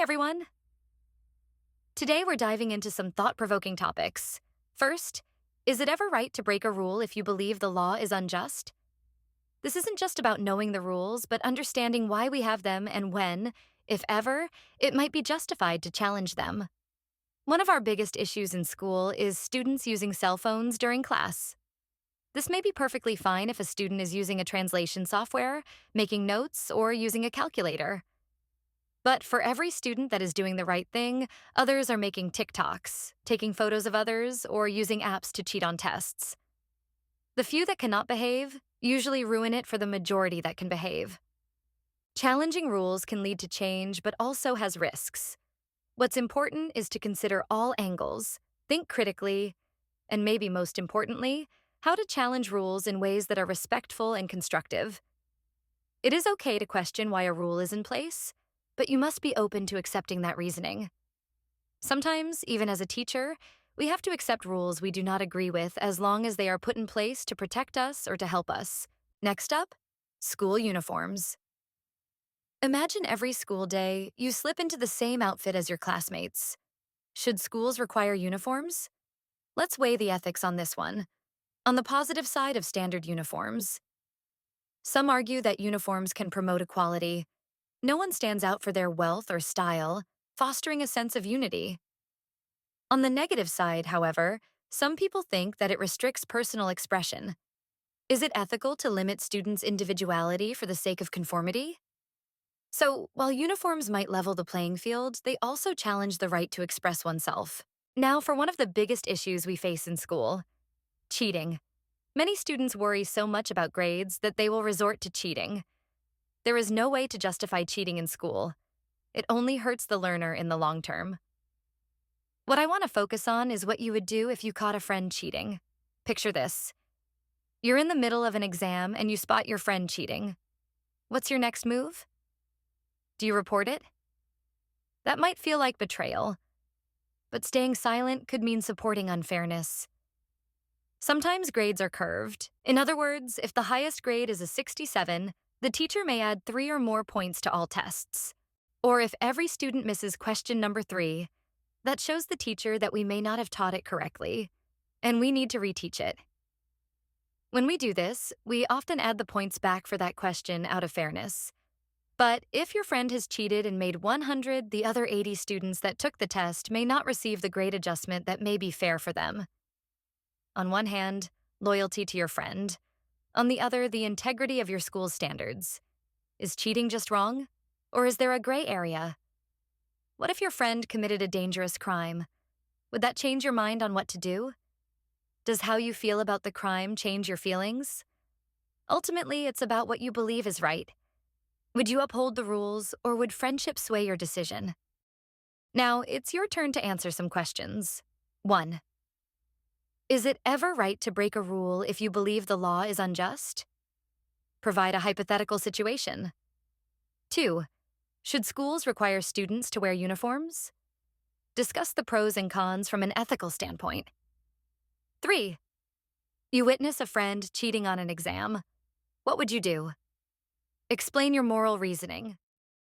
everyone! Today we're diving into some thought-provoking topics. First, is it ever right to break a rule if you believe the law is unjust? This isn't just about knowing the rules, but understanding why we have them and when, if ever, it might be justified to challenge them. One of our biggest issues in school is students using cell phones during class. This may be perfectly fine if a student is using a translation software, making notes, or using a calculator. But for every student that is doing the right thing, others are making TikToks, taking photos of others, or using apps to cheat on tests. The few that cannot behave usually ruin it for the majority that can behave. Challenging rules can lead to change, but also has risks. What's important is to consider all angles, think critically, and maybe most importantly, how to challenge rules in ways that are respectful and constructive. It is okay to question why a rule is in place, but you must be open to accepting that reasoning. Sometimes, even as a teacher, we have to accept rules we do not agree with as long as they are put in place to protect us or to help us. Next up, school uniforms. Imagine every school day you slip into the same outfit as your classmates. Should schools require uniforms? Let's weigh the ethics on this one. On the positive side of standard uniforms, some argue that uniforms can promote equality. No one stands out for their wealth or style, fostering a sense of unity. On the negative side, however, some people think that it restricts personal expression. Is it ethical to limit students' individuality for the sake of conformity? So, while uniforms might level the playing field, they also challenge the right to express oneself. Now, for one of the biggest issues we face in school, cheating. Many students worry so much about grades that they will resort to cheating. There is no way to justify cheating in school. It only hurts the learner in the long term. What I want to focus on is what you would do if you caught a friend cheating. Picture this. You're in the middle of an exam and you spot your friend cheating. What's your next move? Do you report it? That might feel like betrayal, but staying silent could mean supporting unfairness. Sometimes grades are curved. In other words, if the highest grade is a 67, the teacher may add 3 or more points to all tests. Or if every student misses question number 3, that shows the teacher that we may not have taught it correctly, and we need to reteach it. When we do this, we often add the points back for that question out of fairness. But if your friend has cheated and made 100, the other 80 students that took the test may not receive the grade adjustment that may be fair for them. On one hand, loyalty to your friend. On the other, the integrity of your school's standards. Is cheating just wrong? Or is there a gray area? What if your friend committed a dangerous crime? Would that change your mind on what to do? Does how you feel about the crime change your feelings? Ultimately, it's about what you believe is right. Would you uphold the rules, or would friendship sway your decision? Now, it's your turn to answer some questions. 1. Is it ever right to break a rule if you believe the law is unjust? Provide a hypothetical situation. 2. Should schools require students to wear uniforms? Discuss the pros and cons from an ethical standpoint. 3. You witness a friend cheating on an exam. What would you do? Explain your moral reasoning.